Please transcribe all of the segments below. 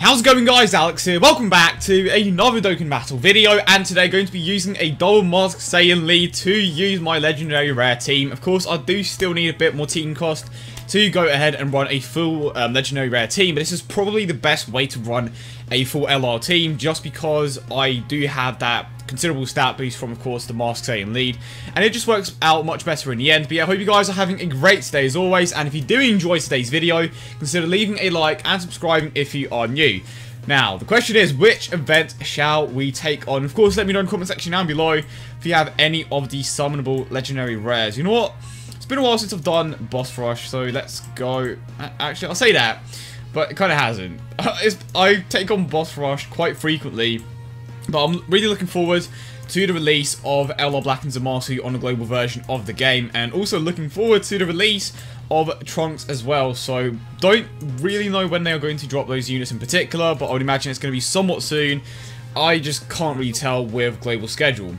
How's it going, guys? Alex here. Welcome back to another Dokkan Battle video, and today going to be using a double Masked Saiyan Lead to use my legendary rare team. Of course, I do still need a bit more team cost to go ahead and run a full legendary rare team, but this is probably the best way to run a full LR team, just because I do have that considerable stat boost from, of course, the Masked Saiyan Lead, and it just works out much better in the end. But yeah, I hope you guys are having a great day as always, and if you do enjoy today's video, consider leaving a like and subscribing if you are new. Now, the question is, which event shall we take on? Of course, let me know in the comment section down below if you have any of the summonable legendary rares. You know what? It's been a while since I've done Boss Rush, so let's go. Actually, I'll say that, but it kind of hasn't. I take on Boss Rush quite frequently, but I'm really looking forward to the release of LR Black and Zamasu on the global version of the game, and also looking forward to the release of Trunks as well. So don't really know when they are going to drop those units in particular, but I would imagine it's going to be somewhat soon. I just can't really tell with global schedule.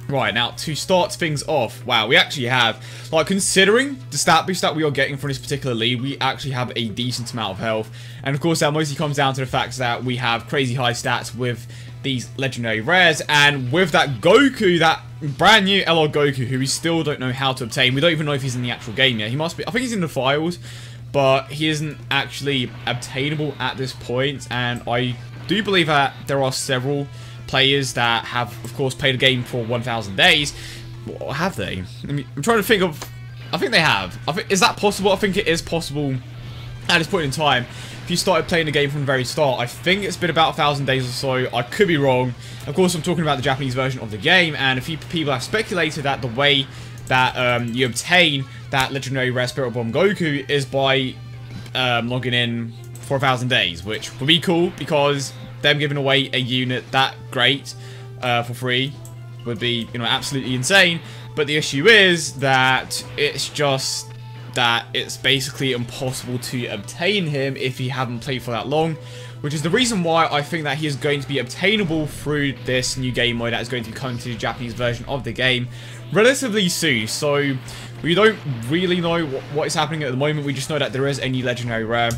Right, now to start things off, wow, we actually have, like, considering the stat boost that we are getting from this particular lead, we actually have a decent amount of health. And of course that mostly comes down to the fact that we have crazy high stats with these legendary rares, and with that Goku, that brand new LR Goku, who we still don't know how to obtain. We don't even know if he's in the actual game yet. He must be, I think he's in the files, but he isn't actually obtainable at this point. And I do believe that there are several players that have, of course, played the game for 1,000 days. Or have they? I mean, I'm trying to think of, I think they have. Is that possible? I think it is possible at this point in time. If you started playing the game from the very start, I think it's been about 1,000 days or so. I could be wrong. Of course, I'm talking about the Japanese version of the game, and a few people have speculated that the way that you obtain that legendary rare Spirit Bomb Goku is by logging in for 1,000 days, which would be cool, because them giving away a unit that great for free would be, you know, absolutely insane. But the issue is that it's just that it's basically impossible to obtain him if you haven't played for that long, which is the reason why I think that he is going to be obtainable through this new game mode that is going to be coming to the Japanese version of the game relatively soon. So we don't really know what is happening at the moment. We just know that there is a new legendary rare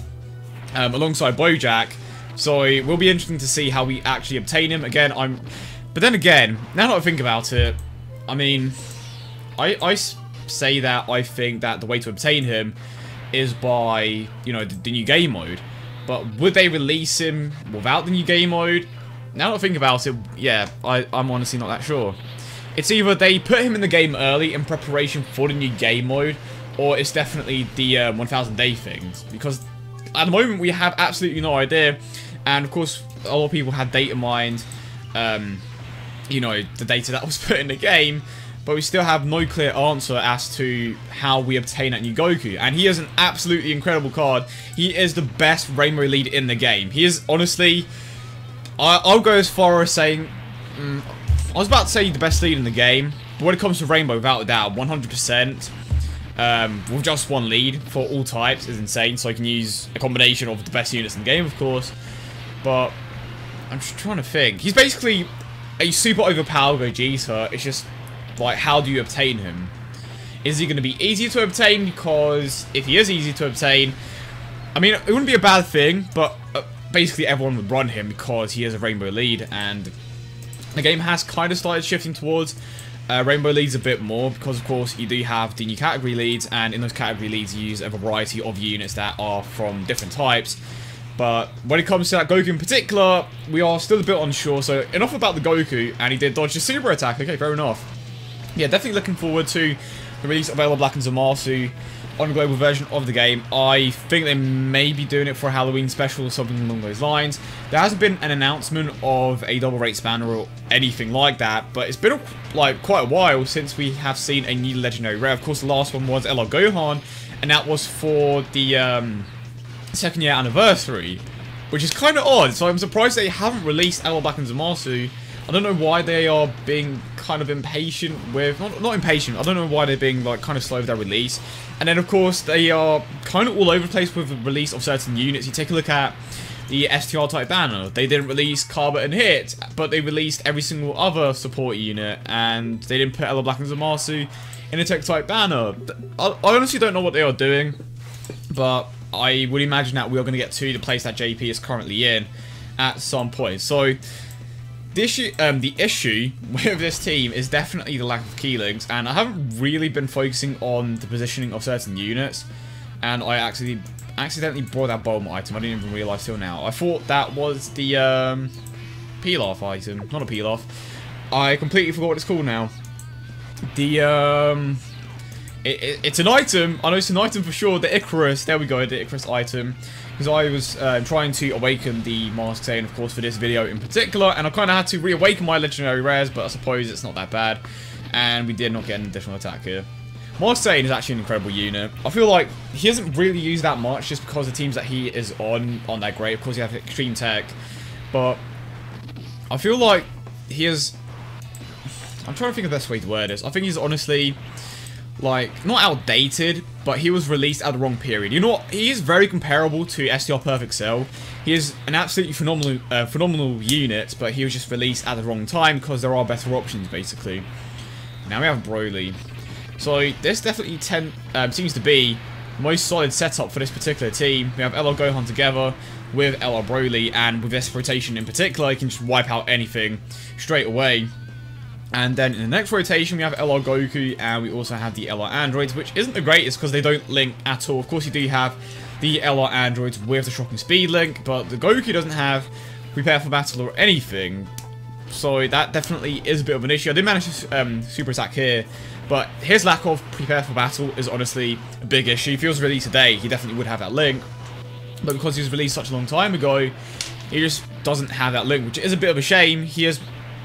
alongside Bojack, so it will be interesting to see how we actually obtain him. Again, but then again, now that I think about it, I mean, I say that I think that the way to obtain him is by, you know, the new game mode. But would they release him without the new game mode? Now that I think about it, yeah, I'm honestly not that sure. It's either they put him in the game early in preparation for the new game mode, or it's definitely the 1,000 day things, because at the moment we have absolutely no idea. And of course a lot of people had data mined, you know, the data that was put in the game, but we still have no clear answer as to how we obtain that new Goku. And he is an absolutely incredible card. He is the best Rainbow Lead in the game. He is, honestly, I'll go as far as saying, I was about to say the best lead in the game, but when it comes to Rainbow, without a doubt, 100%, with just one lead for all types is insane. So I can use a combination of the best units in the game, of course, but I'm just trying to think. He's basically a super overpowered Gogeta. It's just, like, how do you obtain him? Is he going to be easy to obtain? Because if he is easy to obtain, I mean, it wouldn't be a bad thing, but basically everyone would run him because he is a Rainbow Lead, and the game has kind of started shifting towards Rainbow Leads a bit more, because of course you do have the new category leads, and in those category leads you use a variety of units that are from different types. But when it comes to that Goku in particular, we are still a bit unsure. So enough about the Goku, and he did dodge the super attack. Okay, fair enough. Yeah, definitely looking forward to the release of LR Black and Zamasu on the global version of the game. I think they may be doing it for a Halloween special or something along those lines. There hasn't been an announcement of a double rate spanner or anything like that, but it's been like quite a while since we have seen a new legendary rare. Of course, the last one was LR Gohan, and that was for the second year anniversary, which is kind of odd. So I'm surprised they haven't released LR Black and Zamasu. I don't know why they are being kind of impatient with, not impatient, I don't know why they're being, like, kind of slow with their release. And then of course they are kind of all over the place with the release of certain units. You take a look at the STR type banner, they didn't release Carver and Hit, but they released every single other support unit, and they didn't put LR Black and Zamasu in a tech type banner. I honestly don't know what they are doing, but I would imagine that we are going to get to the place that JP is currently in at some point. So the issue with this team is definitely the lack of key links, and I haven't really been focusing on the positioning of certain units, and I accidentally brought that bomb item. I didn't even realise till now. I thought that was the peel-off item, not a peel-off. I completely forgot what it's called now. The it's an item. I know it's an item for sure. The Icarus. There we go. The Icarus item. Because I was trying to awaken the Masked Saiyan, of course, for this video in particular, and I kind of had to reawaken my legendary rares, but I suppose it's not that bad, and we did not get an additional attack here. Masked Saiyan is actually an incredible unit. I feel like he isn't really used that much just because the teams that he is on aren't that great. Of course, you have extreme tech, but I feel like he is... I'm trying to think of the best way to word this. I think he's honestly, like, not outdated, but he was released at the wrong period. You know what? He is very comparable to STR Perfect Cell. He is an absolutely phenomenal unit, but he was just released at the wrong time because there are better options, basically. Now we have Broly. So this definitely seems to be the most solid setup for this particular team. We have LR Gohan together with LR Broly, and with this rotation in particular, he can just wipe out anything straight away. And then in the next rotation, we have LR Goku, and we also have the LR Androids, which isn't the greatest because they don't link at all. Of course, you do have the LR Androids with the Shocking Speed link, but the Goku doesn't have Prepare for Battle or anything. So that definitely is a bit of an issue. I did manage to super attack here, but his lack of Prepare for Battle is honestly a big issue. If he was released today, he definitely would have that link. But because he was released such a long time ago, he just doesn't have that link, which is a bit of a shame. He is,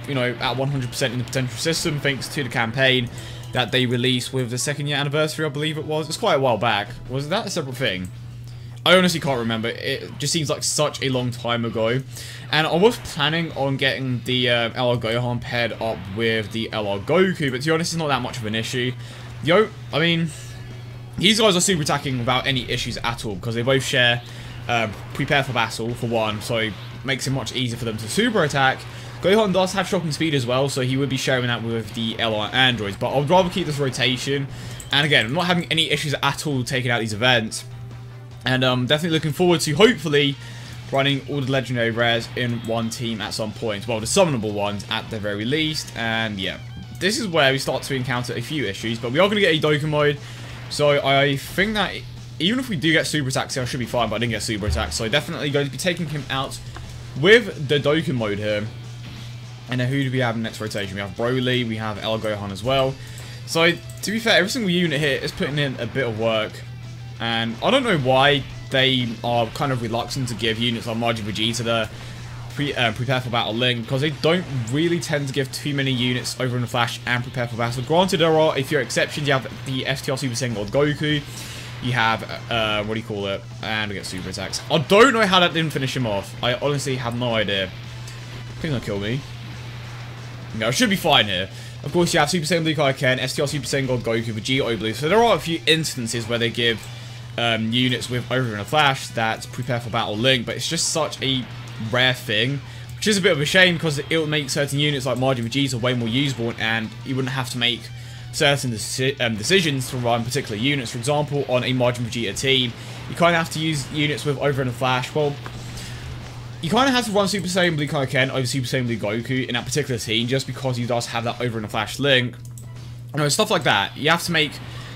you know, at 100% in the potential system thanks to the campaign that they released with the 2nd year anniversary, I believe it was. It's quite a while back. Was that a separate thing? I honestly can't remember. It just seems like such a long time ago. And I was planning on getting the LR Gohan paired up with the LR Goku, but to be honest, it's not that much of an issue. I mean, these guys are super attacking without any issues at all because they both share Prepare for Battle for one, so it makes it much easier for them to super attack. Gohan does have Shocking Speed as well, so he would be sharing that with the LR Androids, but I would rather keep this rotation. And again, I'm not having any issues at all taking out these events. And I'm definitely looking forward to, hopefully, running all the legendary rares in one team at some point. Well, the summonable ones at the very least. And yeah, this is where we start to encounter a few issues, but we are going to get a Dokkan mode. So I think that even if we do get super attacks here, I should be fine, but I didn't get super attacks. So definitely going to be taking him out with the Dokkan mode here. And then who do we have in the next rotation? We have Broly, we have LR Gohan as well. So, to be fair, every single unit here is putting in a bit of work. And I don't know why they are kind of reluctant to give units like Majin Vegeta the Prepare for Battle link, because they don't really tend to give too many units over in the Flash and Prepare for Battle. Granted, there are a few exceptions. You have the STR Super Saiyan God Goku. You have, what do you call it? And we get super attacks. I don't know how that didn't finish him off. I honestly have no idea. I think he'll kill me. No, I should be fine here. Of course, you have Super Saiyan Blue Kaioken, STR Super Saiyan God Goku, Vegeta Blue. So there are a few instances where they give units with Over in a Flash that Prepare for Battle link, but it's just such a rare thing, which is a bit of a shame because it would make certain units like Majin Vegeta way more usable, and you wouldn't have to make certain decisions to run particular units. For example, on a Majin Vegeta team, you kind of have to use units with Over in a Flash. Well, you kind of have to run Super Saiyan Blue Kaioken over Super Saiyan Blue Goku in that particular team just because he does have that Over in a Flash link. You know, stuff like that. You have to make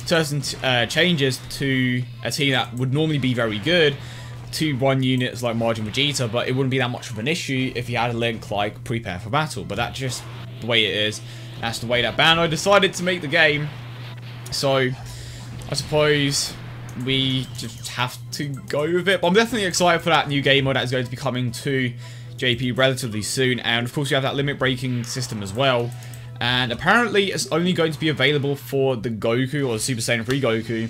certain changes to a team that would normally be very good to run units like Majin Vegeta, but it wouldn't be that much of an issue if you had a link like Prepare for Battle. But that's just the way it is. That's the way that Bano decided to make the game. So, I suppose we just have to go with it. But I'm definitely excited for that new game mode that is going to be coming to JP relatively soon. And of course, you have that limit breaking system as well. And apparently, it's only going to be available for the Goku or the Super Saiyan 3 Goku.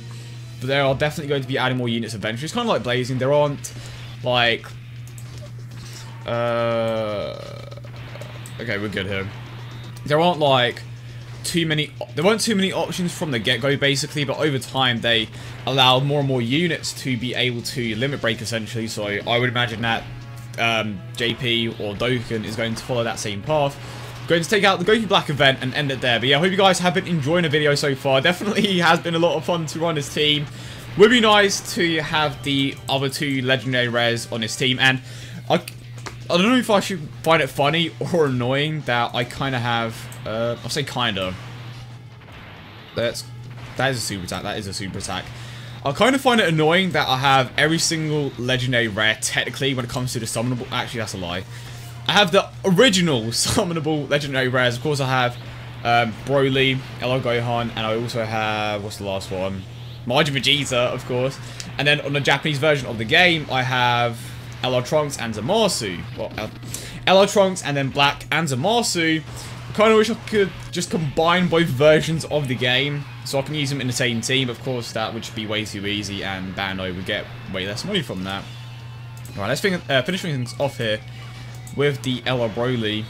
But they are definitely going to be adding more units eventually. It's kind of like Blazing. There aren't, like... Okay, we're good here. There aren't, like, there weren't too many options from the get-go, basically. But over time, they allowed more and more units to be able to limit break, essentially. So I would imagine that JP or Dokkan is going to follow that same path. Going to take out the Goku Black event and end it there. But yeah, I hope you guys have been enjoying the video so far. Definitely has been a lot of fun to run this team. would be nice to have the other 2 legendary rares on his team, and I don't know if I should find it funny or annoying that I kind of have, I'll say kind of. That is a super attack, that is a super attack. I kind of find it annoying that I have every single legendary rare, technically, when it comes to the summonable. Actually, that's a lie. I have the original summonable legendary rares. Of course, I have Broly, LR Gohan, and I also have, what's the last one? Majin Vegeta, of course. And then on the Japanese version of the game, I have LR Trunks and Zamasu. Well, LR Trunks and then Black and Zamasu. I kind of wish I could just combine both versions of the game so I can use them in the same team. Of course, that would be way too easy, and Bandai would get way less money from that. Right, let's finish things off here with the LR Broly.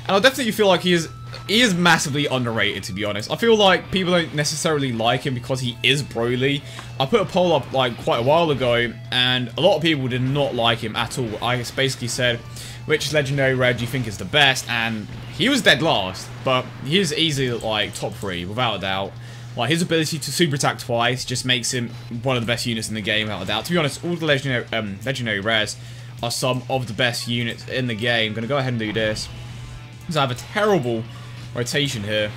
And I definitely feel like he is massively underrated, to be honest. I feel like people don't necessarily like him because he is Broly. I put a poll up like quite a while ago, and a lot of people did not like him at all. I basically said, which legendary rare do you think is the best? And he was dead last, but he is easily like top 3 without a doubt. Like, his ability to super attack twice just makes him one of the best units in the game without a doubt. To be honest, all the legendary rares are some of the best units in the game. I'm gonna go ahead and do this. So I have a terrible rotation here.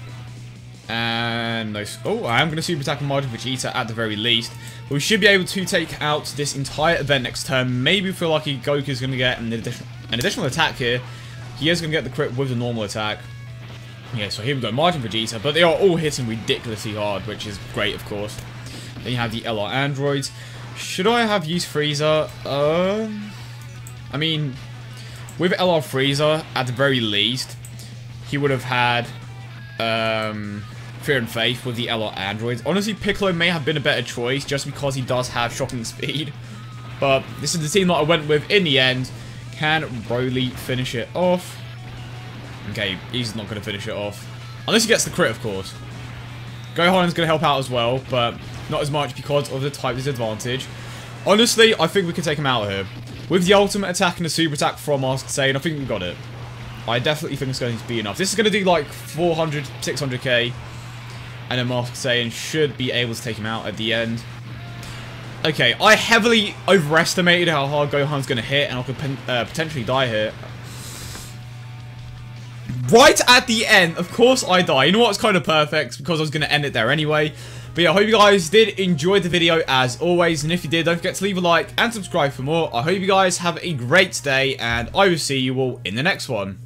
And no. Oh, I am going to super attack Majin Vegeta at the very least. But we should be able to take out this entire event next turn. Maybe feel like Goku is going to get an additional attack here. He is going to get the crit with the normal attack. Yeah, so here we go, Majin Vegeta. But they are all hitting ridiculously hard, which is great, of course. Then you have the LR androids. Should I have used Frieza? I mean, with LR Frieza, at the very least, he would have had Fear and Faith with the LR androids. Honestly, Piccolo may have been a better choice just because he does have shocking speed. But this is the team that I went with in the end. Can Broly finish it off? Okay, he's not going to finish it off. Unless he gets the crit, of course. Gohan is going to help out as well, but not as much because of the type disadvantage. Honestly, I think we can take him out of here. With the ultimate attack and the super attack from Masked Saiyan, I think we got it. I definitely think it's going to be enough. This is going to do like 400, 600k. And then Masked Saiyan should be able to take him out at the end. Okay, I heavily overestimated how hard Gohan's going to hit, and I could potentially die here. Right at the end, of course I die. You know what? It's kind of perfect because I was going to end it there anyway. But yeah, I hope you guys did enjoy the video as always. And if you did, don't forget to leave a like and subscribe for more. I hope you guys have a great day, and I will see you all in the next one.